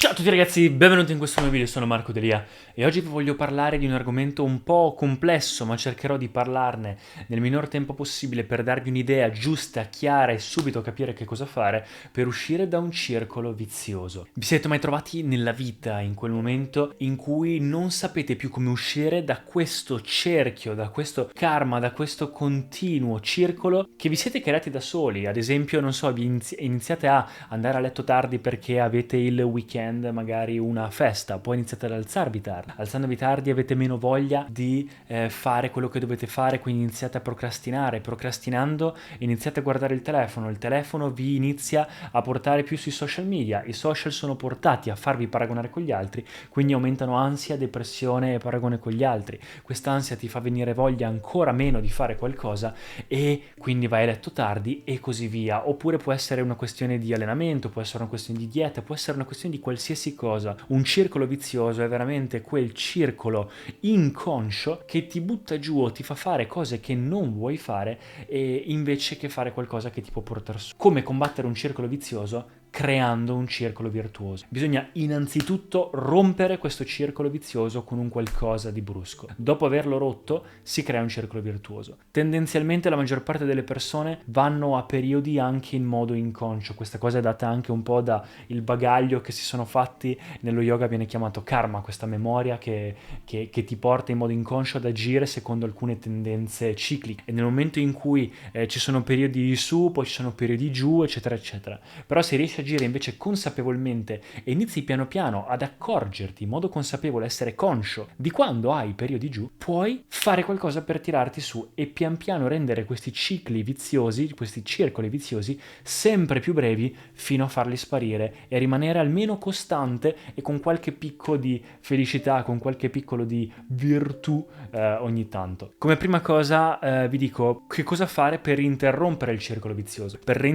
Ciao a tutti ragazzi, benvenuti in questo nuovo video, sono Marco Delia e oggi vi voglio parlare di un argomento un po' complesso, ma cercherò di parlarne nel minor tempo possibile per darvi un'idea giusta, chiara e subito capire che cosa fare per uscire da un circolo vizioso. Vi siete mai trovati nella vita in quel momento in cui non sapete più come uscire da questo cerchio, da questo karma, da questo continuo circolo che vi siete creati da soli? Ad esempio, non so, iniziate a andare a letto tardi perché avete il weekend, magari una festa, poi iniziate ad alzarvi tardi. Alzandovi tardi avete meno voglia di fare quello che dovete fare, quindi iniziate a procrastinare. Procrastinando iniziate a guardare il telefono vi inizia a portare più sui social media, i social sono portati a farvi paragonare con gli altri, quindi aumentano ansia, depressione e paragone con gli altri. Quest'ansia ti fa venire voglia ancora meno di fare qualcosa e quindi vai a letto tardi e così via. Oppure può essere una questione di allenamento, può essere una questione di dieta, può essere una questione di qualsiasi cosa. Un circolo vizioso è veramente quel circolo inconscio che ti butta giù o ti fa fare cose che non vuoi fare e invece che fare qualcosa che ti può portare su. Come combattere un circolo vizioso? Creando un circolo virtuoso. Bisogna innanzitutto rompere questo circolo vizioso con un qualcosa di brusco. Dopo averlo rotto si crea un circolo virtuoso. Tendenzialmente la maggior parte delle persone vanno a periodi anche in modo inconscio. Questa cosa è data anche un po' da il bagaglio che si sono fatti. Nello yoga viene chiamato karma, questa memoria che ti porta in modo inconscio ad agire secondo alcune tendenze cicliche. E nel momento in cui ci sono periodi di su, poi ci sono periodi giù, eccetera, eccetera. Però se riesci a agire invece consapevolmente e inizi piano piano ad accorgerti in modo consapevole, essere conscio di quando hai periodi giù, puoi fare qualcosa per tirarti su e pian piano rendere questi cicli viziosi, questi circoli viziosi, sempre più brevi fino a farli sparire e rimanere almeno costante e con qualche picco di felicità, con qualche piccolo di virtù ogni tanto. Come prima cosa vi dico che cosa fare per interrompere il circolo vizioso. Per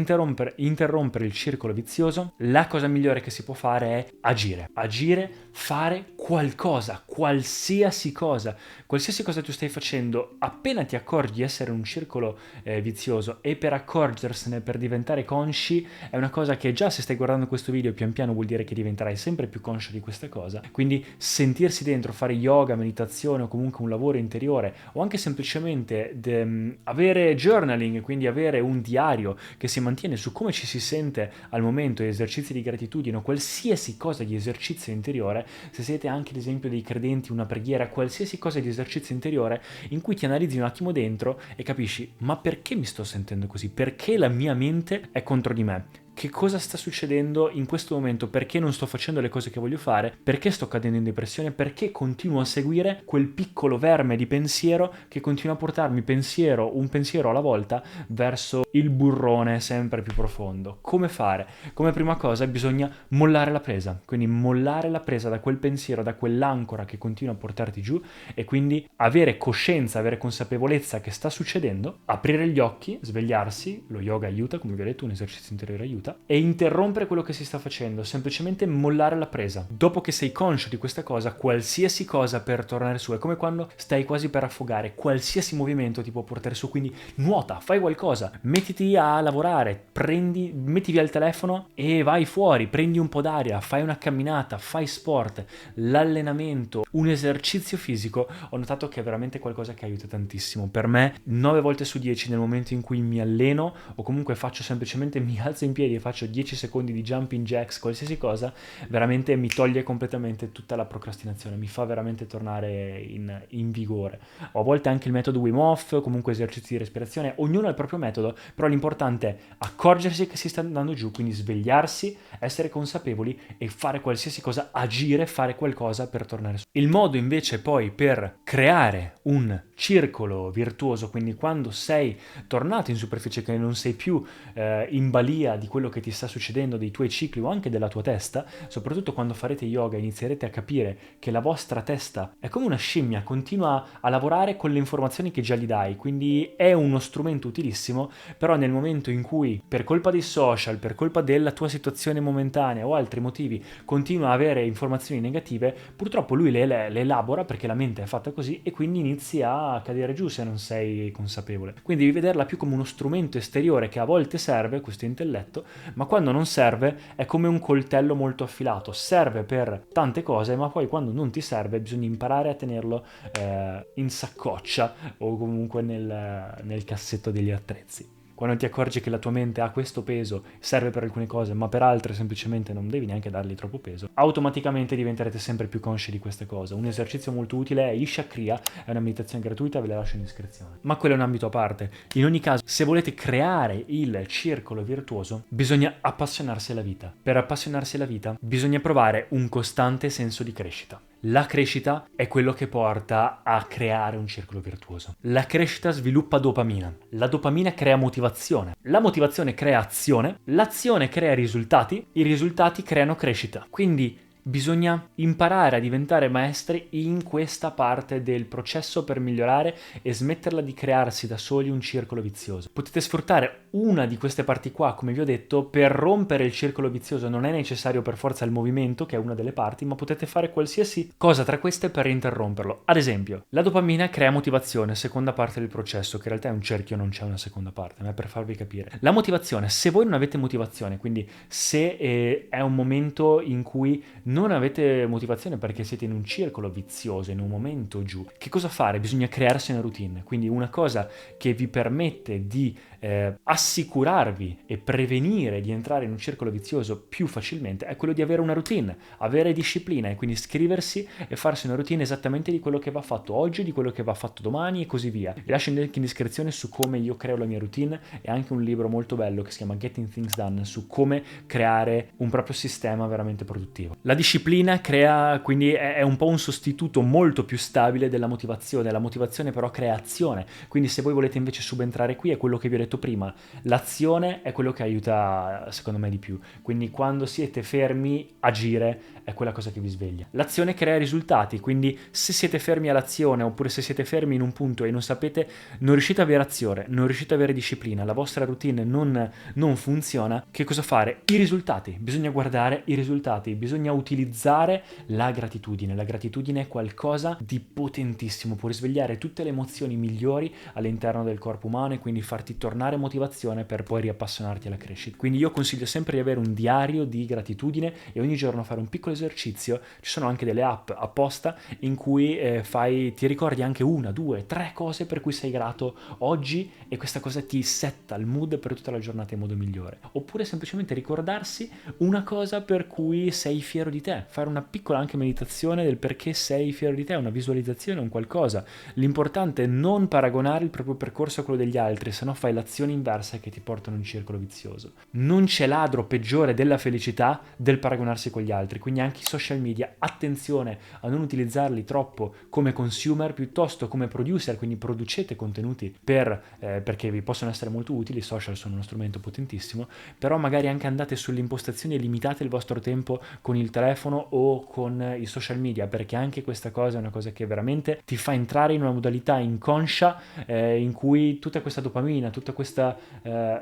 interrompere il circolo vizioso, la cosa migliore che si può fare è agire, fare qualcosa, qualsiasi cosa tu stai facendo, appena ti accorgi di essere un circolo vizioso e per accorgersene, per diventare consci, è una cosa che già se stai guardando questo video pian piano vuol dire che diventerai sempre più conscio di questa cosa, quindi sentirsi dentro, fare yoga, meditazione o comunque un lavoro interiore o anche semplicemente avere journaling, quindi avere un diario che si mantiene su come ci si sente al momento, esercizi di gratitudine o qualsiasi cosa di esercizio interiore, se siete anche ad esempio dei credenti, una preghiera, qualsiasi cosa di esercizio interiore in cui ti analizzi un attimo dentro e capisci ma perché mi sto sentendo così? Perché la mia mente è contro di me? Che cosa sta succedendo in questo momento? Perché non sto facendo le cose che voglio fare? Perché sto cadendo in depressione? Perché continuo a seguire quel piccolo verme di pensiero che continua a portarmi un pensiero alla volta verso il burrone sempre più profondo? Come fare? Come prima cosa bisogna mollare la presa, quindi mollare la presa da quel pensiero, da quell'ancora che continua a portarti giù e quindi avere coscienza, avere consapevolezza che sta succedendo, aprire gli occhi, svegliarsi, lo yoga aiuta, come vi ho detto, un esercizio interiore aiuta, e interrompere quello che si sta facendo, semplicemente mollare la presa. Dopo che sei conscio di questa cosa, qualsiasi cosa per tornare su, è come quando stai quasi per affogare, qualsiasi movimento ti può portare su, quindi nuota, fai qualcosa, mettiti a lavorare, metti via il telefono e vai fuori, prendi un po' d'aria, fai una camminata, fai sport, l'allenamento, un esercizio fisico, ho notato che è veramente qualcosa che aiuta tantissimo. Per me, 9 volte su 10 nel momento in cui mi alleno o comunque faccio semplicemente, mi alzo in piedi e faccio 10 secondi di jumping jacks, qualsiasi cosa, veramente mi toglie completamente tutta la procrastinazione, mi fa veramente tornare in vigore. O a volte anche il metodo Wim Hof, comunque esercizi di respirazione, ognuno ha il proprio metodo, però l'importante è accorgersi che si sta andando giù, quindi svegliarsi, essere consapevoli e fare qualsiasi cosa, agire, fare qualcosa per tornare su. Il modo invece poi per creare un circolo virtuoso, quindi quando sei tornato in superficie, che non sei più in balia di quello che ti sta succedendo, dei tuoi cicli o anche della tua testa, soprattutto quando farete yoga inizierete a capire che la vostra testa è come una scimmia, continua a lavorare con le informazioni che già gli dai, quindi è uno strumento utilissimo, però nel momento in cui per colpa dei social, per colpa della tua situazione momentanea o altri motivi continua a avere informazioni negative, purtroppo lui le elabora perché la mente è fatta così e quindi inizi a cadere giù se non sei consapevole. Quindi devi vederla più come uno strumento esteriore che a volte serve, questo intelletto, ma quando non serve è come un coltello molto affilato, serve per tante cose, ma poi quando non ti serve bisogna imparare a tenerlo in saccoccia o comunque nel cassetto degli attrezzi. Quando ti accorgi che la tua mente ha questo peso, serve per alcune cose, ma per altre semplicemente non devi neanche dargli troppo peso, automaticamente diventerete sempre più consci di queste cose. Un esercizio molto utile è Isha Kriya, è una meditazione gratuita, ve la lascio in descrizione. Ma quello è un ambito a parte. In ogni caso, se volete creare il circolo virtuoso, bisogna appassionarsi alla vita. Per appassionarsi alla vita, bisogna provare un costante senso di crescita. La crescita è quello che porta a creare un circolo virtuoso. La crescita sviluppa dopamina. La dopamina crea motivazione. La motivazione crea azione. L'azione crea risultati. I risultati creano crescita. Quindi bisogna imparare a diventare maestri in questa parte del processo per migliorare e smetterla di crearsi da soli un circolo vizioso. Potete sfruttare una di queste parti qua, come vi ho detto, per rompere il circolo vizioso. Non è necessario per forza il movimento, che è una delle parti, ma potete fare qualsiasi cosa tra queste per interromperlo. Ad esempio, la dopamina crea motivazione, seconda parte del processo, che in realtà è un cerchio, non c'è una seconda parte, ma è per farvi capire. La motivazione, se voi non avete motivazione, quindi se è un momento in cui non avete motivazione perché siete in un circolo vizioso, in un momento giù, che cosa fare? Bisogna crearsi una routine, quindi una cosa che vi permette di assicurarvi e prevenire di entrare in un circolo vizioso più facilmente è quello di avere una routine, avere disciplina e quindi scriversi e farsi una routine esattamente di quello che va fatto oggi, di quello che va fatto domani e così via. Vi lascio il link in descrizione su come io creo la mia routine e anche un libro molto bello che si chiama Getting Things Done su come creare un proprio sistema veramente produttivo. La disciplina crea, quindi è un po' un sostituto molto più stabile della motivazione. La motivazione però crea azione, quindi se voi volete invece subentrare qui è quello che vi ho detto prima, l'azione è quello che aiuta secondo me di più, quindi quando siete fermi agire è quella cosa che vi sveglia. L'azione crea risultati, quindi se siete fermi all'azione oppure se siete fermi in un punto e non sapete, non riuscite ad avere azione, non riuscite ad avere disciplina, la vostra routine non funziona, che cosa fare? I risultati, bisogna guardare i risultati, bisogna utilizzare la gratitudine. La gratitudine è qualcosa di potentissimo, può risvegliare tutte le emozioni migliori all'interno del corpo umano e quindi farti tornare motivazione per poi riappassionarti alla crescita. Quindi io consiglio sempre di avere un diario di gratitudine e ogni giorno fare un piccolo esercizio. Ci sono anche delle app apposta in cui ti ricordi anche una, due, tre cose per cui sei grato oggi e questa cosa ti setta il mood per tutta la giornata in modo migliore. Oppure semplicemente ricordarsi una cosa per cui sei fiero di te, fare una piccola anche meditazione del perché sei fiero di te, una visualizzazione, un qualcosa. L'importante è non paragonare il proprio percorso a quello degli altri, se no fai l'azione inversa che ti porta in un circolo vizioso. Non c'è ladro peggiore della felicità del paragonarsi con gli altri, quindi anche i social media, attenzione a non utilizzarli troppo come consumer, piuttosto come producer, quindi producete contenuti perché vi possono essere molto utili, i social sono uno strumento potentissimo, però magari anche andate sulle impostazioni e limitate il vostro tempo con il telefono o con i social media, perché anche questa cosa è una cosa che veramente ti fa entrare in una modalità inconscia in cui tutta questa dopamina, tutta questa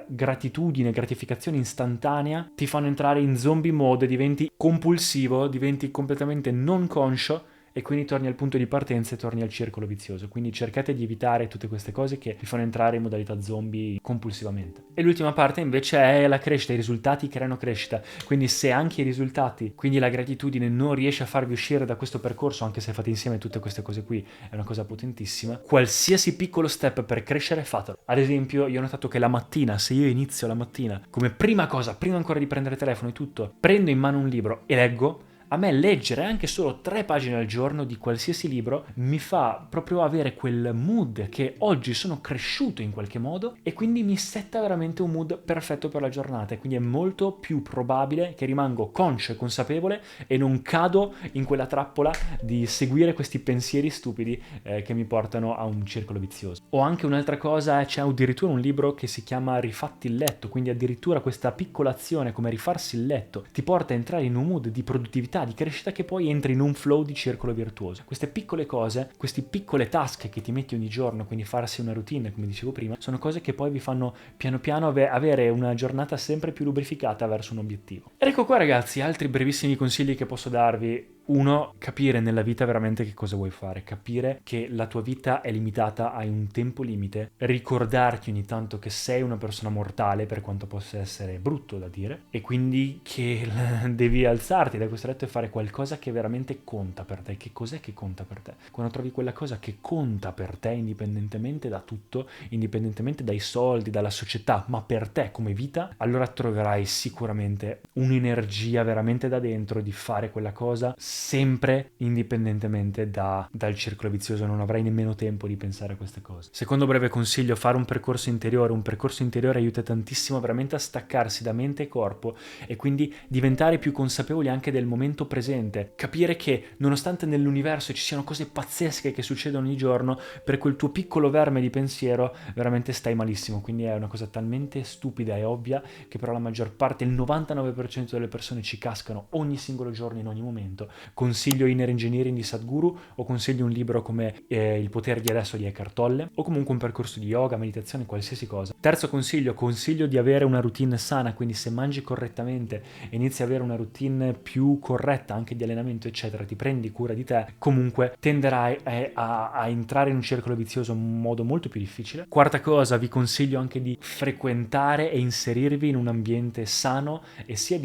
gratitudine, gratificazione istantanea ti fanno entrare in zombie mode, diventi compulsivo, diventi completamente non conscio e quindi torni al punto di partenza e torni al circolo vizioso. Quindi cercate di evitare tutte queste cose che vi fanno entrare in modalità zombie compulsivamente. E l'ultima parte invece è la crescita, i risultati creano crescita. Quindi se anche i risultati, quindi la gratitudine non riesce a farvi uscire da questo percorso, anche se fate insieme tutte queste cose qui, è una cosa potentissima, qualsiasi piccolo step per crescere fatelo. Ad esempio io ho notato che la mattina, se io inizio la mattina, come prima cosa, prima ancora di prendere il telefono e tutto, prendo in mano un libro e leggo, a me leggere anche solo 3 pagine al giorno di qualsiasi libro mi fa proprio avere quel mood che oggi sono cresciuto in qualche modo e quindi mi setta veramente un mood perfetto per la giornata e quindi è molto più probabile che rimango conscio e consapevole e non cado in quella trappola di seguire questi pensieri stupidi che mi portano a un circolo vizioso. O anche un'altra cosa, c'è addirittura un libro che si chiama Rifatti il letto, quindi addirittura questa piccola azione come rifarsi il letto ti porta a entrare in un mood di produttività, di crescita che poi entri in un flow di circolo virtuoso. Queste piccole cose, queste piccole task che ti metti ogni giorno, quindi farsi una routine, come dicevo prima, sono cose che poi vi fanno piano piano avere una giornata sempre più lubrificata verso un obiettivo. Ed ecco qua ragazzi, altri brevissimi consigli che posso darvi. Uno, capire nella vita veramente che cosa vuoi fare, capire che la tua vita è limitata, hai un tempo limite, ricordarti ogni tanto che sei una persona mortale, per quanto possa essere brutto da dire, e quindi che devi alzarti da questo letto e fare qualcosa che veramente conta per te. Che cos'è che conta per te? Quando trovi quella cosa che conta per te, indipendentemente da tutto, indipendentemente dai soldi, dalla società, ma per te come vita, allora troverai sicuramente un'energia veramente da dentro di fare quella cosa sempre indipendentemente dal circolo vizioso. Non avrai nemmeno tempo di pensare a queste cose. Secondo breve consiglio, fare un percorso interiore. Un percorso interiore aiuta tantissimo veramente a staccarsi da mente e corpo e quindi diventare più consapevoli anche del momento presente. Capire che nonostante nell'universo ci siano cose pazzesche che succedono ogni giorno, per quel tuo piccolo verme di pensiero veramente stai malissimo. Quindi è una cosa talmente stupida e ovvia che però la maggior parte, il 99% delle persone ci cascano ogni singolo giorno, in ogni momento. Consiglio Inner Engineering di Sadhguru, o consiglio un libro come Il potere di adesso di Eckhart Tolle, o comunque un percorso di yoga, meditazione, qualsiasi cosa. Terzo consiglio di avere una routine sana, quindi se mangi correttamente e inizi a avere una routine più corretta anche di allenamento eccetera, ti prendi cura di te, comunque tenderai a entrare in un circolo vizioso in modo molto più difficile. Quarta cosa, vi consiglio anche di frequentare e inserirvi in un ambiente sano, e sia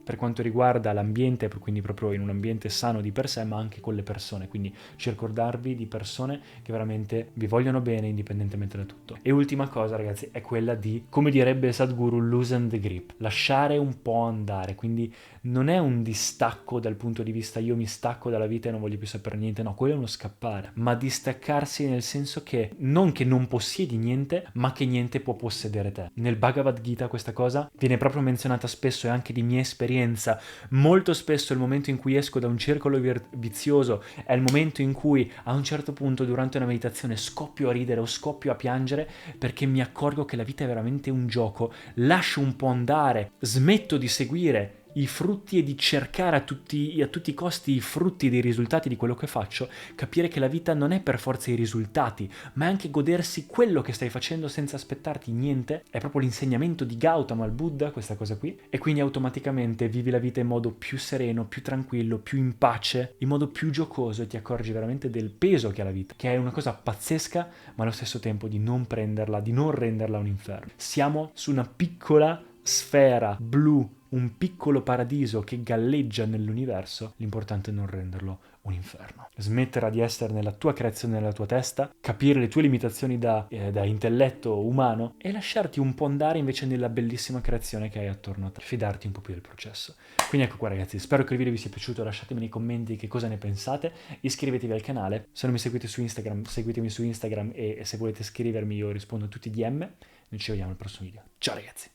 per quanto riguarda l'ambiente, quindi proprio in un ambiente sano di per sé, ma anche con le persone, quindi circondarvi di persone che veramente vi vogliono bene indipendentemente da tutto. E ultima cosa ragazzi è quella di, come direbbe Sadhguru, loosen the grip, lasciare un po' andare. Quindi non è un distacco dal punto di vista io mi stacco dalla vita e non voglio più sapere niente, no, quello è uno scappare, ma distaccarsi nel senso che non possiedi niente, ma che niente può possedere te. Nel Bhagavad Gita questa cosa viene proprio menzionata spesso, e anche di mia esperienza. Molto spesso il momento in cui esco da un circolo vizioso è il momento in cui a un certo punto durante una meditazione scoppio a ridere o scoppio a piangere, perché mi accorgo che la vita è veramente un gioco, lascio un po' andare, smetto di seguire i frutti e di cercare a tutti i costi i frutti dei risultati di quello che faccio, capire che la vita non è per forza i risultati, ma è anche godersi quello che stai facendo senza aspettarti niente. È proprio l'insegnamento di Gautama, il Buddha, questa cosa qui, e quindi automaticamente vivi la vita in modo più sereno, più tranquillo, più in pace, in modo più giocoso, e ti accorgi veramente del peso che ha la vita, che è una cosa pazzesca, ma allo stesso tempo di non prenderla, di non renderla un inferno. Siamo su una piccola sfera blu, un piccolo paradiso che galleggia nell'universo, l'importante è non renderlo un inferno. Smetterà di essere nella tua creazione, nella tua testa, capire le tue limitazioni da intelletto umano e lasciarti un po' andare invece nella bellissima creazione che hai attorno a te, fidarti un po' più del processo. Quindi ecco qua ragazzi, spero che il video vi sia piaciuto, lasciatemi nei commenti che cosa ne pensate, iscrivetevi al canale, se non mi seguite su Instagram seguitemi su Instagram, e se volete scrivermi io rispondo a tutti i DM. Noi ci vediamo al prossimo video. Ciao ragazzi!